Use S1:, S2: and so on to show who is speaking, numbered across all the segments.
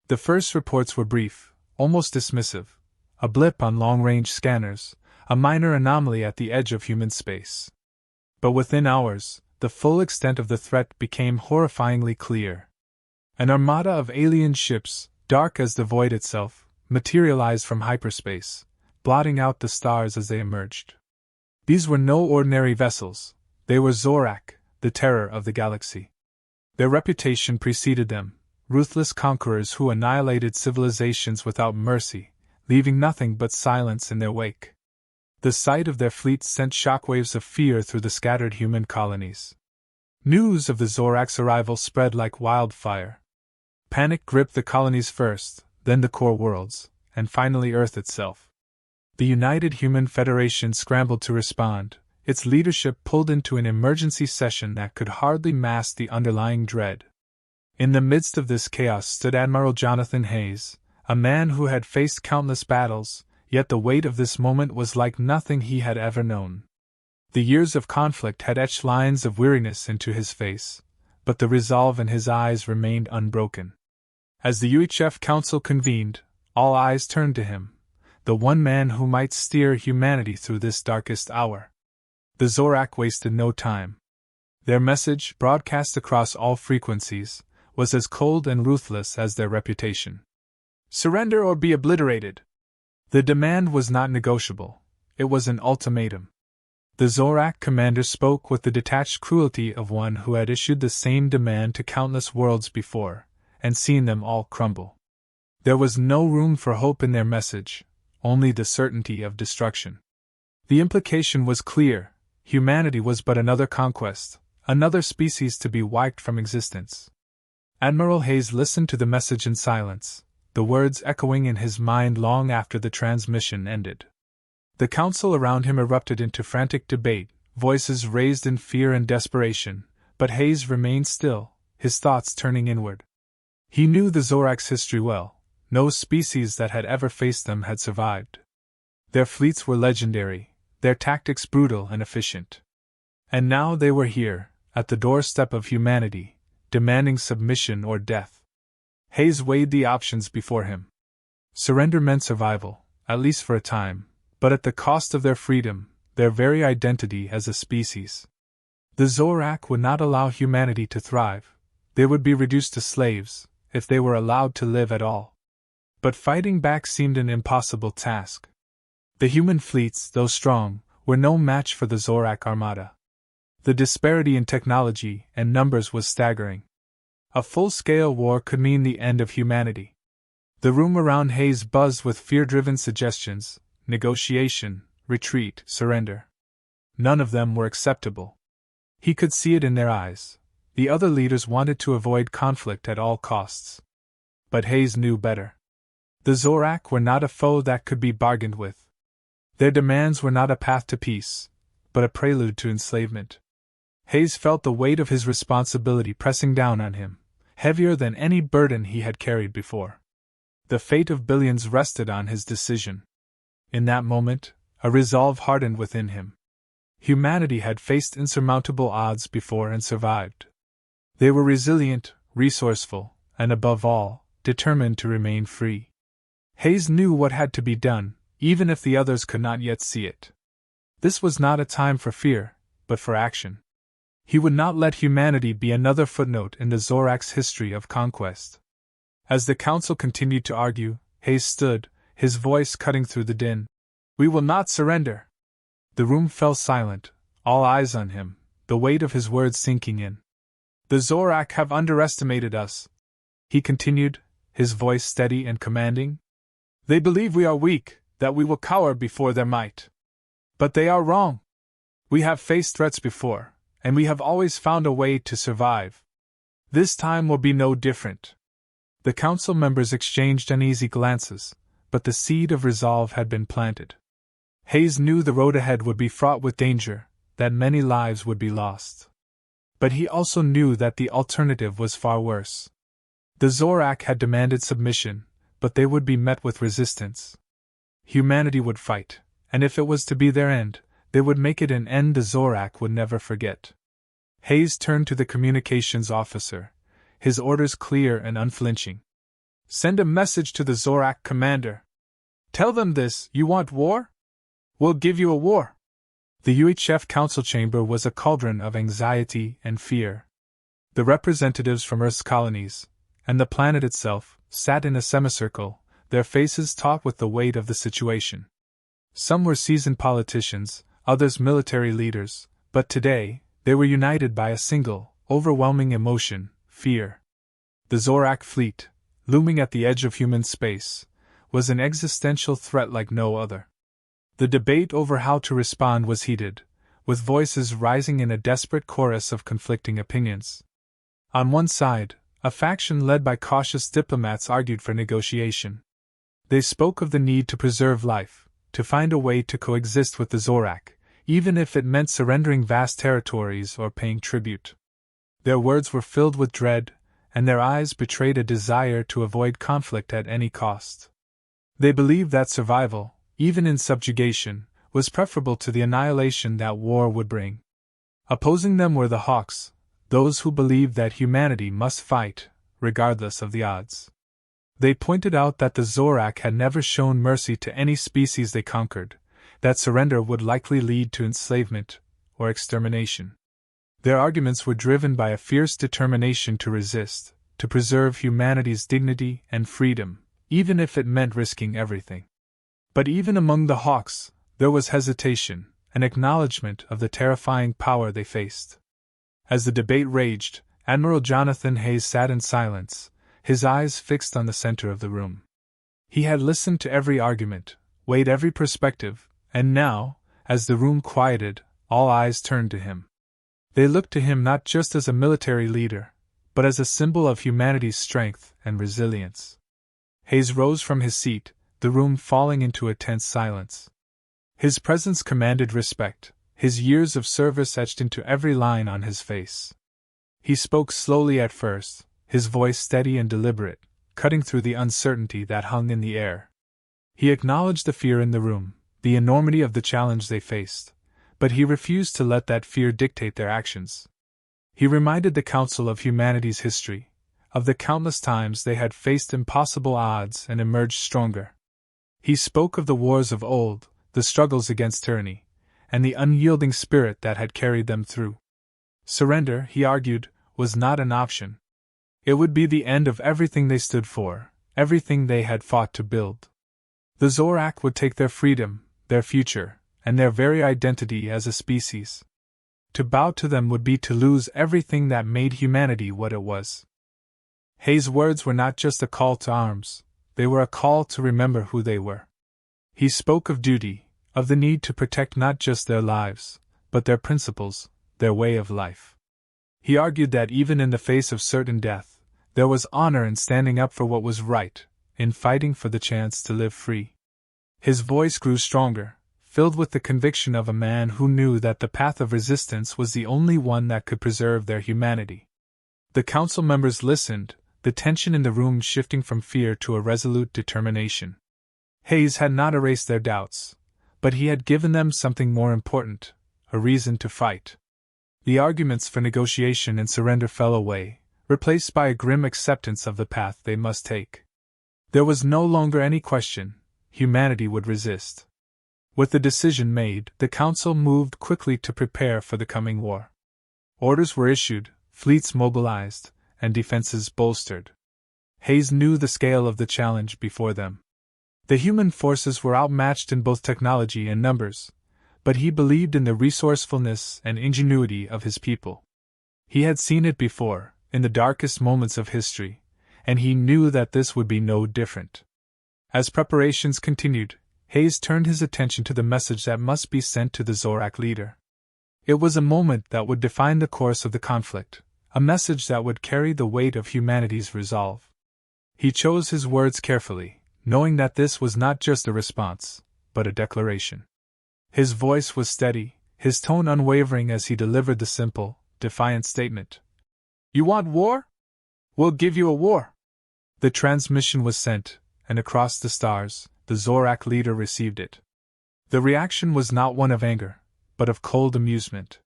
S1: The first reports were brief, almost dismissive. A blip on long-range scanners, a minor anomaly at the edge of human space. But within hours, the full extent of the threat became horrifyingly clear. An armada of alien ships, dark as the void itself, materialized from hyperspace, blotting out the stars as they emerged. These were no ordinary vessels, they were Zorak, the terror of the galaxy. Their reputation preceded them, ruthless conquerors who annihilated civilizations without mercy, leaving nothing but silence in their wake. The sight of their fleet sent shockwaves of fear through the scattered human colonies. News of the Zorak's arrival spread like wildfire. Panic gripped the colonies first, then the core worlds, and finally Earth itself. The United Human Federation scrambled to respond, its leadership pulled into an emergency session that could hardly mask the underlying dread. In the midst of this chaos stood Admiral Jonathan Hayes, a man who had faced countless battles, yet the weight of this moment was like nothing he had ever known. The years of conflict had etched lines of weariness into his face, but the resolve in his eyes remained unbroken. As the UHF Council convened, all eyes turned to him, the one man who might steer humanity through this darkest hour. The Zorak wasted no time. Their message, broadcast across all frequencies, was as cold and ruthless as their reputation. Surrender or be obliterated. The demand was not negotiable, it was an ultimatum. The Zorak commander spoke with the detached cruelty of one who had issued the same demand to countless worlds before, and seen them all crumble. There was no room for hope in their message, only the certainty of destruction. The implication was clear: humanity was but another conquest, another species to be wiped from existence. Admiral Hayes listened to the message in silence, the words echoing in his mind long after the transmission ended. The council around him erupted into frantic debate, voices raised in fear and desperation, but Hayes remained still, his thoughts turning inward. He knew the Zorak's history well. No species that had ever faced them had survived. Their fleets were legendary, their tactics brutal and efficient. And now they were here, at the doorstep of humanity, demanding submission or death. Hayes weighed the options before him. Surrender meant survival, at least for a time, but at the cost of their freedom, their very identity as a species. The Zorak would not allow humanity to thrive. They would be reduced to slaves, if they were allowed to live at all. But fighting back seemed an impossible task. The human fleets, though strong, were no match for the Zorak armada. The disparity in technology and numbers was staggering. A full-scale war could mean the end of humanity. The room around Hayes buzzed with fear-driven suggestions: negotiation, retreat, surrender. None of them were acceptable. He could see it in their eyes. The other leaders wanted to avoid conflict at all costs. But Hayes knew better. The Zorak were not a foe that could be bargained with. Their demands were not a path to peace, but a prelude to enslavement. Hayes felt the weight of his responsibility pressing down on him, heavier than any burden he had carried before. The fate of billions rested on his decision. In that moment, a resolve hardened within him. Humanity had faced insurmountable odds before and survived. They were resilient, resourceful, and above all, determined to remain free. Hayes knew what had to be done, even if the others could not yet see it. This was not a time for fear, but for action. He would not let humanity be another footnote in the Zorak's history of conquest. As the council continued to argue, Hayes stood, his voice cutting through the din. "We will not surrender." The room fell silent, all eyes on him, the weight of his words sinking in. "The Zorak have underestimated us," he continued, his voice steady and commanding. "They believe we are weak, that we will cower before their might. But they are wrong. We have faced threats before, and we have always found a way to survive. This time will be no different." The council members exchanged uneasy glances, but the seed of resolve had been planted. Hayes knew the road ahead would be fraught with danger, that many lives would be lost. But he also knew that the alternative was far worse. The Zorak had demanded submission, but they would be met with resistance. Humanity would fight, and if it was to be their end, they would make it an end the Zorak would never forget. Hayes turned to the communications officer, his orders clear and unflinching. Send a message to the Zorak commander. Tell them this: you want war? We'll give you a war. The UHF council chamber was a cauldron of anxiety and fear. The representatives from Earth's colonies, and the planet itself, sat in a semicircle, their faces taut with the weight of the situation. Some were seasoned politicians, others military leaders, but today, they were united by a single, overwhelming emotion: fear. The Zorak fleet, looming at the edge of human space, was an existential threat like no other. The debate over how to respond was heated, with voices rising in a desperate chorus of conflicting opinions. On one side, a faction led by cautious diplomats argued for negotiation. They spoke of the need to preserve life, to find a way to coexist with the Zorak, even if it meant surrendering vast territories or paying tribute. Their words were filled with dread, and their eyes betrayed a desire to avoid conflict at any cost. They believed that survival, even in subjugation, was preferable to the annihilation that war would bring. Opposing them were the Hawks, those who believed that humanity must fight, regardless of the odds. They pointed out that the Zorak had never shown mercy to any species they conquered, that surrender would likely lead to enslavement or extermination. Their arguments were driven by a fierce determination to resist, to preserve humanity's dignity and freedom, even if it meant risking everything. But even among the Hawks, there was hesitation, an acknowledgement of the terrifying power they faced. As the debate raged, Admiral Jonathan Hayes sat in silence, his eyes fixed on the center of the room. He had listened to every argument, weighed every perspective, and now, as the room quieted, all eyes turned to him. They looked to him not just as a military leader, but as a symbol of humanity's strength and resilience. Hayes rose from his seat, the room falling into a tense silence. His presence commanded respect, his years of service etched into every line on his face. He spoke slowly at first, his voice steady and deliberate, cutting through the uncertainty that hung in the air. He acknowledged the fear in the room, the enormity of the challenge they faced, but he refused to let that fear dictate their actions. He reminded the Council of humanity's history, of the countless times they had faced impossible odds and emerged stronger. He spoke of the wars of old, the struggles against tyranny, and the unyielding spirit that had carried them through. Surrender, he argued, was not an option. It would be the end of everything they stood for, everything they had fought to build. The Zorak would take their freedom, their future, and their very identity as a species. To bow to them would be to lose everything that made humanity what it was. Hayes' words were not just a call to arms, they were a call to remember who they were. He spoke of duty, of the need to protect not just their lives, but their principles, their way of life. He argued that even in the face of certain death, there was honor in standing up for what was right, in fighting for the chance to live free. His voice grew stronger, filled with the conviction of a man who knew that the path of resistance was the only one that could preserve their humanity. The council members listened, the tension in the room shifting from fear to a resolute determination. Hayes had not erased their doubts, but he had given them something more important, a reason to fight. The arguments for negotiation and surrender fell away, replaced by a grim acceptance of the path they must take. There was no longer any question: humanity would resist. With the decision made, the Council moved quickly to prepare for the coming war. Orders were issued, fleets mobilized, and defenses bolstered. Hayes knew the scale of the challenge before them. The human forces were outmatched in both technology and numbers, but he believed in the resourcefulness and ingenuity of his people. He had seen it before, in the darkest moments of history, and he knew that this would be no different. As preparations continued, Hayes turned his attention to the message that must be sent to the Zorak leader. It was a moment that would define the course of the conflict, a message that would carry the weight of humanity's resolve. He chose his words carefully, knowing that this was not just a response, but a declaration. His voice was steady, his tone unwavering as he delivered the simple, defiant statement. "You want war? We'll give you a war." The transmission was sent, and across the stars, the Zorak leader received it. The reaction was not one of anger, but of cold amusement.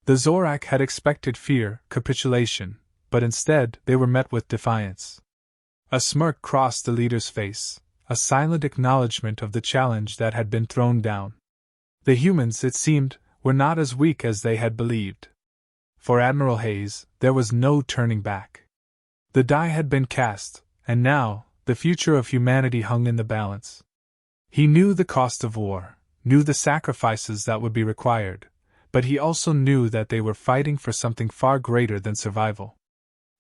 S1: The Zorak had expected fear, capitulation, but instead they were met with defiance. A smirk crossed the leader's face, a silent acknowledgement of the challenge that had been thrown down. The humans, it seemed, were not as weak as they had believed. For Admiral Hayes, there was no turning back. The die had been cast, and now, the future of humanity hung in the balance. He knew the cost of war, knew the sacrifices that would be required, but he also knew that they were fighting for something far greater than survival.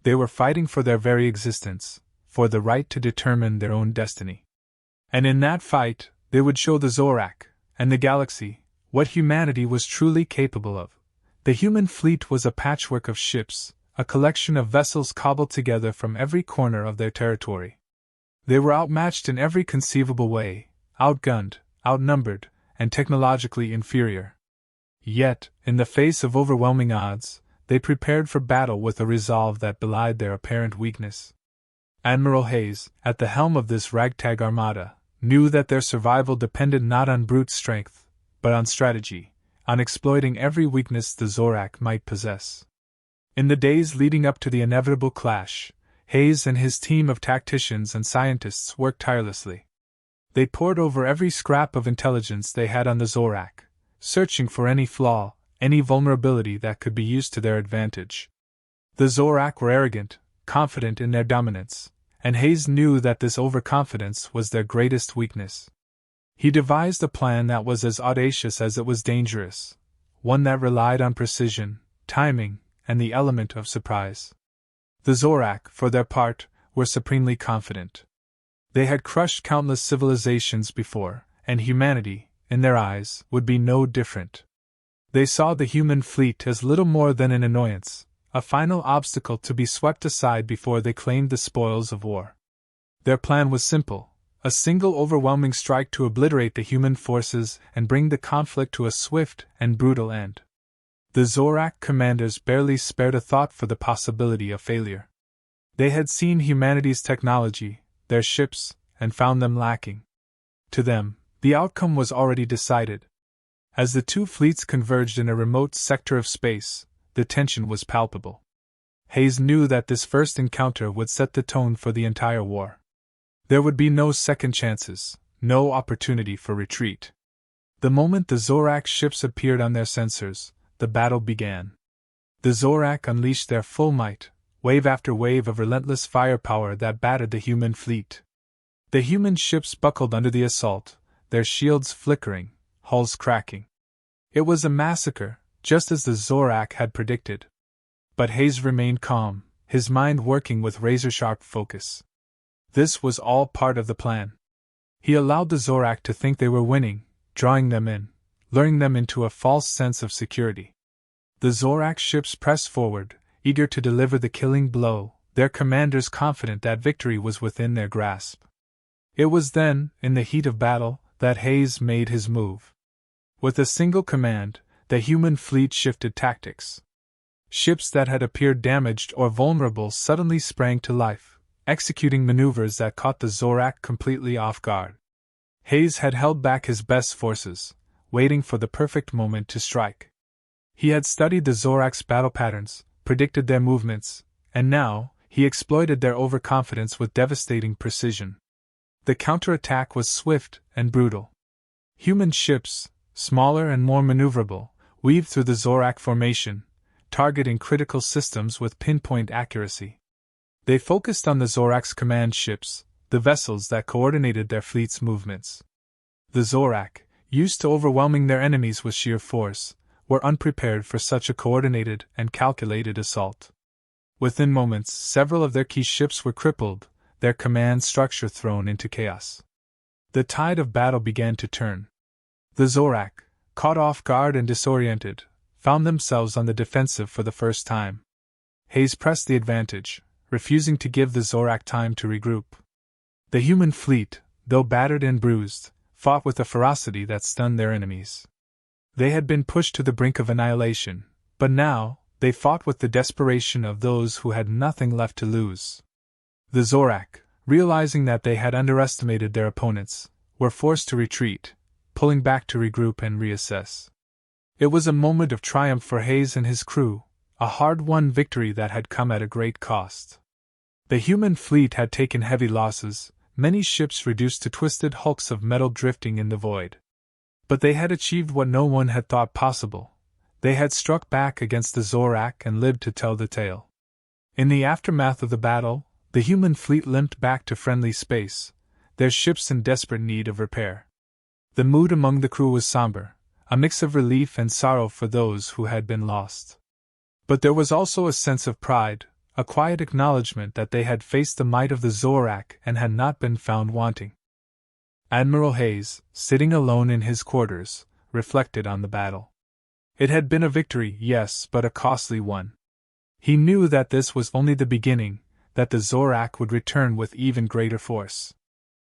S1: They were fighting for their very existence, for the right to determine their own destiny. And in that fight, they would show the Zorak, and the galaxy, what humanity was truly capable of. The human fleet was a patchwork of ships, a collection of vessels cobbled together from every corner of their territory. They were outmatched in every conceivable way, outgunned, outnumbered, and technologically inferior. Yet, in the face of overwhelming odds, they prepared for battle with a resolve that belied their apparent weakness. Admiral Hayes, at the helm of this ragtag armada, knew that their survival depended not on brute strength, but on strategy, on exploiting every weakness the Zorak might possess. In the days leading up to the inevitable clash, Hayes and his team of tacticians and scientists worked tirelessly. They pored over every scrap of intelligence they had on the Zorak, searching for any flaw, any vulnerability that could be used to their advantage. The Zorak were arrogant, confident in their dominance, and Hayes knew that this overconfidence was their greatest weakness. He devised a plan that was as audacious as it was dangerous, one that relied on precision, timing, and the element of surprise. The Zorak, for their part, were supremely confident. They had crushed countless civilizations before, and humanity, in their eyes, would be no different. They saw the human fleet as little more than an annoyance, a final obstacle to be swept aside before they claimed the spoils of war. Their plan was simple: a single overwhelming strike to obliterate the human forces and bring the conflict to a swift and brutal end. The Zorak commanders barely spared a thought for the possibility of failure. They had seen humanity's technology, their ships, and found them lacking. To them, the outcome was already decided. As the two fleets converged in a remote sector of space, the tension was palpable. Hayes knew that this first encounter would set the tone for the entire war. There would be no second chances, no opportunity for retreat. The moment the Zorak ships appeared on their sensors, the battle began. The Zorak unleashed their full might, wave after wave of relentless firepower that battered the human fleet. The human ships buckled under the assault, their shields flickering, hulls cracking. It was a massacre, just as the Zorak had predicted. But Hayes remained calm, his mind working with razor-sharp focus. This was all part of the plan. He allowed the Zorak to think they were winning, drawing them in, luring them into a false sense of security. The Zorak ships pressed forward, eager to deliver the killing blow, their commanders confident that victory was within their grasp. It was then, in the heat of battle, that Hayes made his move. With a single command, the human fleet shifted tactics. Ships that had appeared damaged or vulnerable suddenly sprang to life, executing maneuvers that caught the Zorak completely off guard. Hayes had held back his best forces, waiting for the perfect moment to strike. He had studied the Zorak's battle patterns, predicted their movements, and now, he exploited their overconfidence with devastating precision. The counterattack was swift and brutal. Human ships, smaller and more maneuverable, weaved through the Zorak formation, targeting critical systems with pinpoint accuracy. They focused on the Zorak's command ships, the vessels that coordinated their fleet's movements. The Zorak, used to overwhelming their enemies with sheer force, were unprepared for such a coordinated and calculated assault. Within moments, several of their key ships were crippled, their command structure thrown into chaos. The tide of battle began to turn. The Zorak, caught off guard and disoriented, found themselves on the defensive for the first time. Hayes pressed the advantage, refusing to give the Zorak time to regroup. The human fleet, though battered and bruised, fought with a ferocity that stunned their enemies. They had been pushed to the brink of annihilation, but now, they fought with the desperation of those who had nothing left to lose. The Zorak, realizing that they had underestimated their opponents, were forced to retreat, pulling back to regroup and reassess. It was a moment of triumph for Hayes and his crew, a hard-won victory that had come at a great cost. The human fleet had taken heavy losses, many ships reduced to twisted hulks of metal drifting in the void. But they had achieved what no one had thought possible. They had struck back against the Zorak and lived to tell the tale. In the aftermath of the battle, the human fleet limped back to friendly space, their ships in desperate need of repair. The mood among the crew was somber, a mix of relief and sorrow for those who had been lost. But there was also a sense of pride, a quiet acknowledgement that they had faced the might of the Zorak and had not been found wanting. Admiral Hayes, sitting alone in his quarters, reflected on the battle. It had been a victory, yes, but a costly one. He knew that this was only the beginning, that the Zorak would return with even greater force.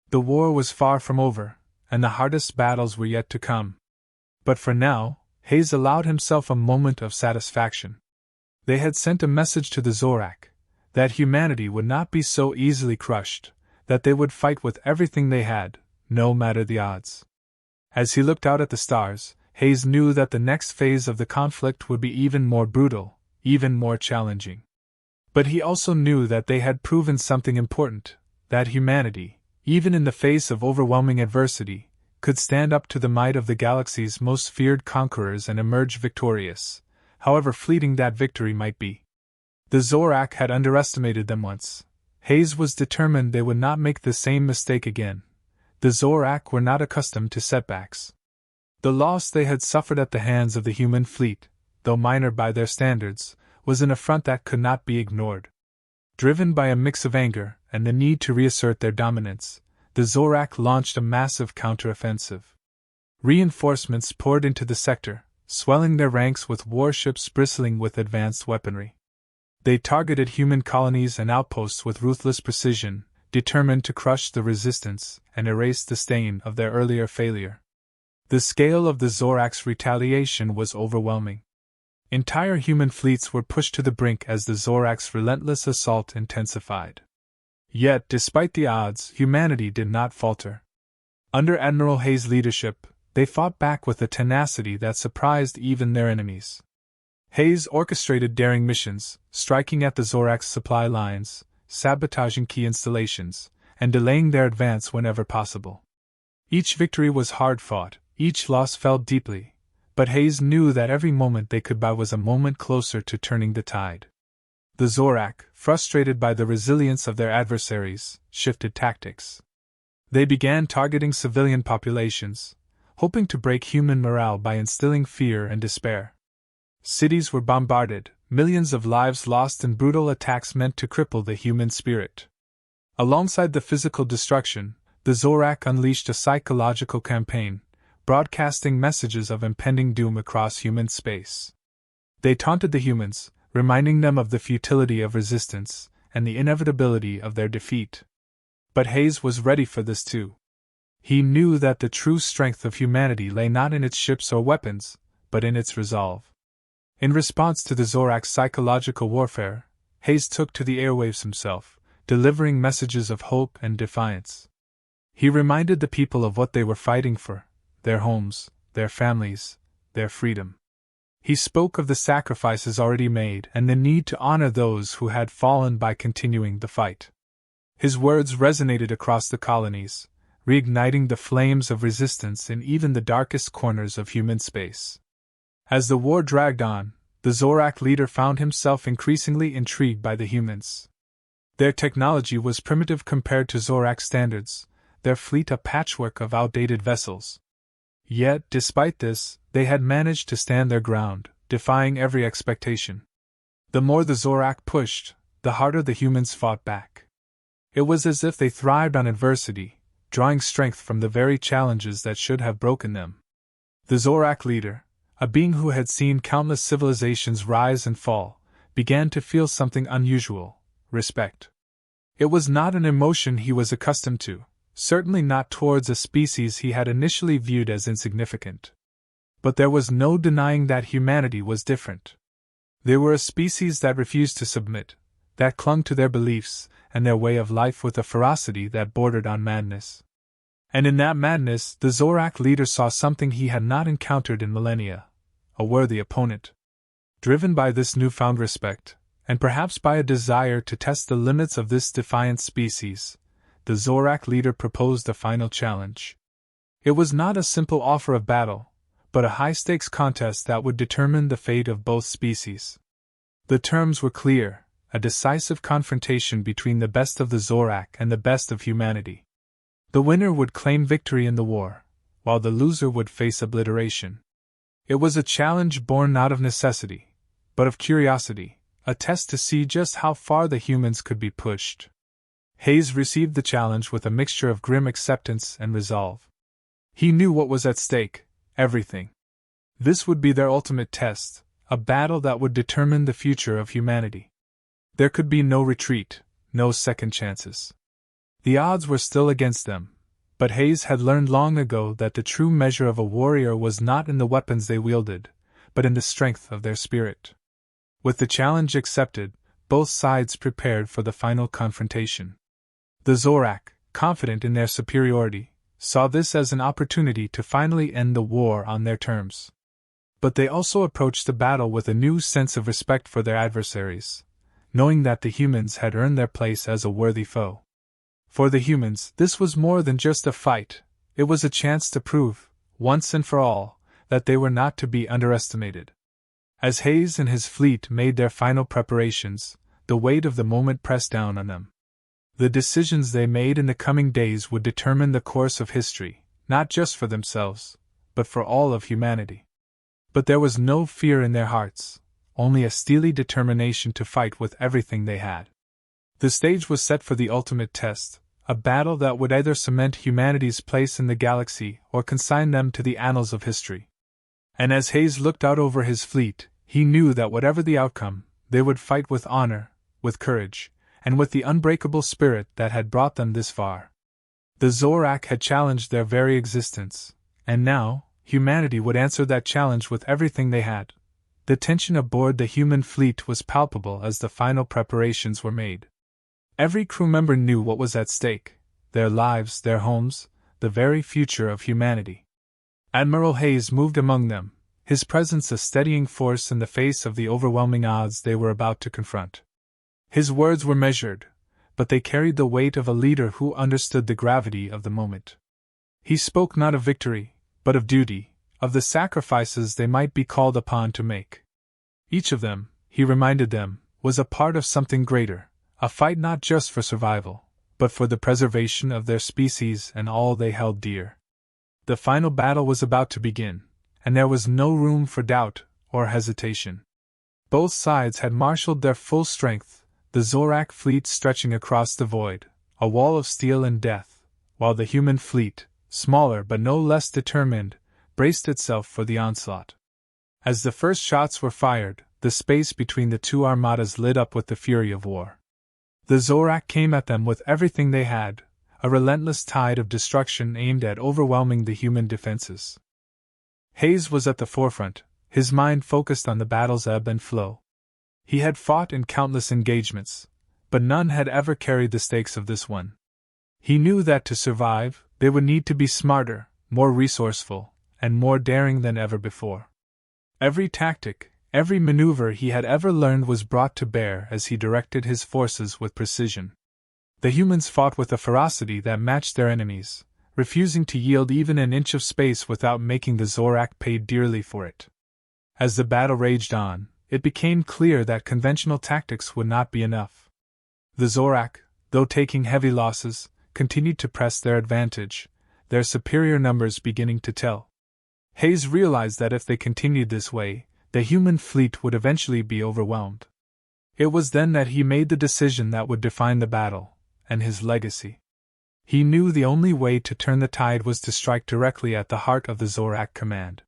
S1: The war was far from over, and the hardest battles were yet to come. But for now, Hayes allowed himself a moment of satisfaction. They had sent a message to the Zorak, that humanity would not be so easily crushed, that they would fight with everything they had, no matter the odds. As he looked out at the stars, Hayes knew that the next phase of the conflict would be even more brutal, even more challenging. But he also knew that they had proven something important, that humanity, even in the face of overwhelming adversity, could stand up to the might of the galaxy's most feared conquerors and emerge victorious, however fleeting that victory might be. The Zorak had underestimated them once. Hayes was determined they would not make the same mistake again. The Zorak were not accustomed to setbacks. The loss they had suffered at the hands of the human fleet, though minor by their standards, was an affront that could not be ignored. Driven by a mix of anger and the need to reassert their dominance, the Zorak launched a massive counteroffensive. Reinforcements poured into the sector, swelling their ranks with warships bristling with advanced weaponry. They targeted human colonies and outposts with ruthless precision, determined to crush the resistance and erase the stain of their earlier failure. The scale of the Zorak's retaliation was overwhelming. Entire human fleets were pushed to the brink as the Zorak's relentless assault intensified. Yet, despite the odds, humanity did not falter. Under Admiral Hayes' leadership, they fought back with a tenacity that surprised even their enemies. Hayes orchestrated daring missions, striking at the Zorak's supply lines, sabotaging key installations, and delaying their advance whenever possible. Each victory was hard-fought, each loss felt deeply, but Hayes knew that every moment they could buy was a moment closer to turning the tide. The Zorak, frustrated by the resilience of their adversaries, shifted tactics. They began targeting civilian populations, hoping to break human morale by instilling fear and despair. Cities were bombarded, millions of lives lost in brutal attacks meant to cripple the human spirit. Alongside the physical destruction, the Zorak unleashed a psychological campaign, broadcasting messages of impending doom across human space. They taunted the humans, reminding them of the futility of resistance and the inevitability of their defeat. But Hayes was ready for this too. He knew that the true strength of humanity lay not in its ships or weapons, but in its resolve. In response to the Zorak's psychological warfare, Hayes took to the airwaves himself, delivering messages of hope and defiance. He reminded the people of what they were fighting for: their homes, their families, their freedom. He spoke of the sacrifices already made and the need to honor those who had fallen by continuing the fight. His words resonated across the colonies, reigniting the flames of resistance in even the darkest corners of human space. As the war dragged on, the Zorak leader found himself increasingly intrigued by the humans. Their technology was primitive compared to Zorak standards, their fleet a patchwork of outdated vessels. Yet, despite this, they had managed to stand their ground, defying every expectation. The more the Zorak pushed, the harder the humans fought back. It was as if they thrived on adversity, drawing strength from the very challenges that should have broken them. The Zorak leader, a being who had seen countless civilizations rise and fall, began to feel something unusual: respect. It was not an emotion he was accustomed to, certainly not towards a species he had initially viewed as insignificant. But there was no denying that humanity was different. They were a species that refused to submit, that clung to their beliefs and their way of life with a ferocity that bordered on madness. And in that madness, the Zorak leader saw something he had not encountered in millennia: a worthy opponent. Driven by this newfound respect, and perhaps by a desire to test the limits of this defiant species, the Zorak leader proposed a final challenge. It was not a simple offer of battle, but a high-stakes contest that would determine the fate of both species. The terms were clear: a decisive confrontation between the best of the Zorak and the best of humanity. The winner would claim victory in the war, while the loser would face obliteration. It was a challenge born not of necessity, but of curiosity, a test to see just how far the humans could be pushed. Hayes received the challenge with a mixture of grim acceptance and resolve. He knew what was at stake: everything. This would be their ultimate test, a battle that would determine the future of humanity. There could be no retreat, no second chances. The odds were still against them, but Hayes had learned long ago that the true measure of a warrior was not in the weapons they wielded, but in the strength of their spirit. With the challenge accepted, both sides prepared for the final confrontation. The Zorak, confident in their superiority, saw this as an opportunity to finally end the war on their terms. But they also approached the battle with a new sense of respect for their adversaries, knowing that the humans had earned their place as a worthy foe. For the humans, this was more than just a fight; it was a chance to prove, once and for all, that they were not to be underestimated. As Hayes and his fleet made their final preparations, the weight of the moment pressed down on them. The decisions they made in the coming days would determine the course of history, not just for themselves, but for all of humanity. But there was no fear in their hearts, only a steely determination to fight with everything they had. The stage was set for the ultimate test, a battle that would either cement humanity's place in the galaxy or consign them to the annals of history. And as Hayes looked out over his fleet, he knew that whatever the outcome, they would fight with honor, with courage, and with the unbreakable spirit that had brought them this far. The Zorak had challenged their very existence, and now, humanity would answer that challenge with everything they had. The tension aboard the human fleet was palpable as the final preparations were made. Every crew member knew what was at stake: their lives, their homes, the very future of humanity. Admiral Hayes moved among them, his presence a steadying force in the face of the overwhelming odds they were about to confront. His words were measured, but they carried the weight of a leader who understood the gravity of the moment. He spoke not of victory, but of duty, of the sacrifices they might be called upon to make. Each of them, he reminded them, was a part of something greater, a fight not just for survival, but for the preservation of their species and all they held dear. The final battle was about to begin, and there was no room for doubt or hesitation. Both sides had marshaled their full strength, the Zorak fleet stretching across the void, a wall of steel and death, while the human fleet, smaller but no less determined, braced itself for the onslaught. As the first shots were fired, the space between the two armadas lit up with the fury of war. The Zorak came at them with everything they had, a relentless tide of destruction aimed at overwhelming the human defenses. Hayes was at the forefront, his mind focused on the battle's ebb and flow. He had fought in countless engagements, but none had ever carried the stakes of this one. He knew that to survive, they would need to be smarter, more resourceful, and more daring than ever before. Every tactic, every maneuver he had ever learned was brought to bear as he directed his forces with precision. The humans fought with a ferocity that matched their enemies, refusing to yield even an inch of space without making the Zorak pay dearly for it. As the battle raged on, it became clear that conventional tactics would not be enough. The Zorak, though taking heavy losses, continued to press their advantage, their superior numbers beginning to tell. Hayes realized that if they continued this way, the human fleet would eventually be overwhelmed. It was then that he made the decision that would define the battle, and his legacy. He knew the only way to turn the tide was to strike directly at the heart of the Zorak command.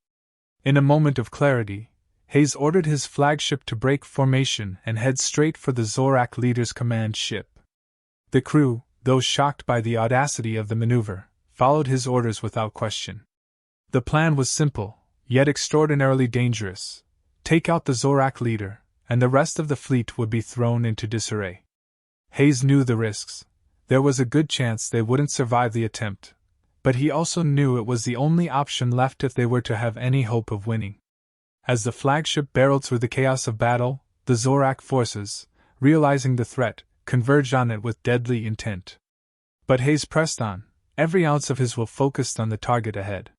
S1: In a moment of clarity, Hayes ordered his flagship to break formation and head straight for the Zorak leader's command ship. The crew, though shocked by the audacity of the maneuver, followed his orders without question. The plan was simple, yet extraordinarily dangerous: take out the Zorak leader, and the rest of the fleet would be thrown into disarray. Hayes knew the risks. There was a good chance they wouldn't survive the attempt, but he also knew it was the only option left if they were to have any hope of winning. As the flagship barreled through the chaos of battle, the Zorak forces, realizing the threat, converged on it with deadly intent. But Hayes pressed on, every ounce of his will focused on the target ahead.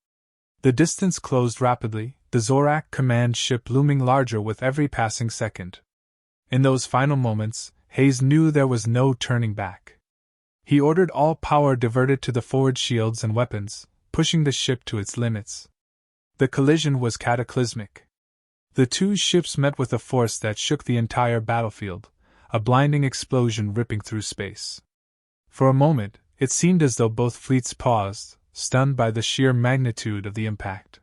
S1: The distance closed rapidly, the Zorak command ship looming larger with every passing second. In those final moments, Hayes knew there was no turning back. He ordered all power diverted to the forward shields and weapons, pushing the ship to its limits. The collision was cataclysmic. The two ships met with a force that shook the entire battlefield, a blinding explosion ripping through space. For a moment, it seemed as though both fleets paused, stunned by the sheer magnitude of the impact.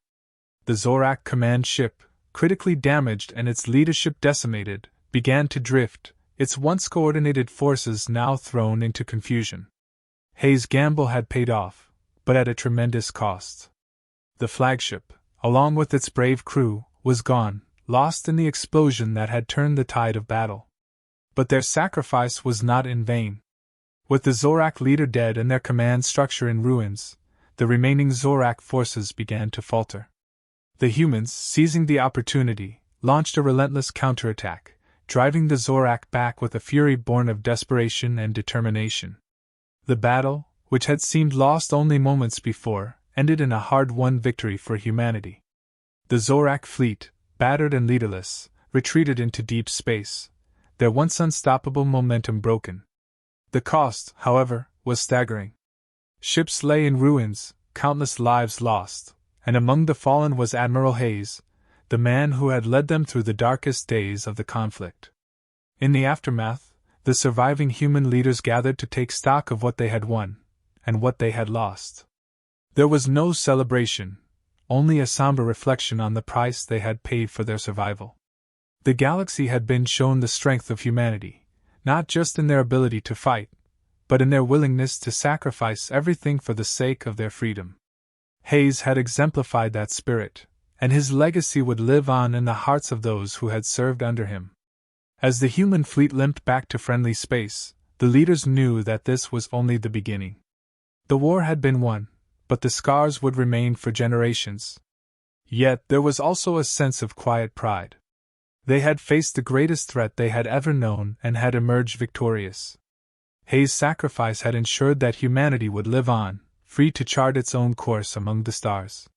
S1: The Zorak command ship, critically damaged and its leadership decimated, began to drift, its once coordinated forces now thrown into confusion. Hayes' gamble had paid off, but at a tremendous cost. The flagship, along with its brave crew, was gone, lost in the explosion that had turned the tide of battle. But their sacrifice was not in vain. With the Zorak leader dead and their command structure in ruins, the remaining Zorak forces began to falter. The humans, seizing the opportunity, launched a relentless counterattack, driving the Zorak back with a fury born of desperation and determination. The battle, which had seemed lost only moments before, ended in a hard-won victory for humanity. The Zorak fleet, battered and leaderless, retreated into deep space, their once unstoppable momentum broken. The cost, however, was staggering. Ships lay in ruins, countless lives lost, and among the fallen was Admiral Hayes, the man who had led them through the darkest days of the conflict. In the aftermath, the surviving human leaders gathered to take stock of what they had won, and what they had lost. There was no celebration, only a somber reflection on the price they had paid for their survival. The galaxy had been shown the strength of humanity, not just in their ability to fight, but in their willingness to sacrifice everything for the sake of their freedom. Hayes had exemplified that spirit, and his legacy would live on in the hearts of those who had served under him. As the human fleet limped back to friendly space, the leaders knew that this was only the beginning. The war had been won, but the scars would remain for generations. Yet there was also a sense of quiet pride. They had faced the greatest threat they had ever known and had emerged victorious. Hayes' sacrifice had ensured that humanity would live on, free to chart its own course among the stars.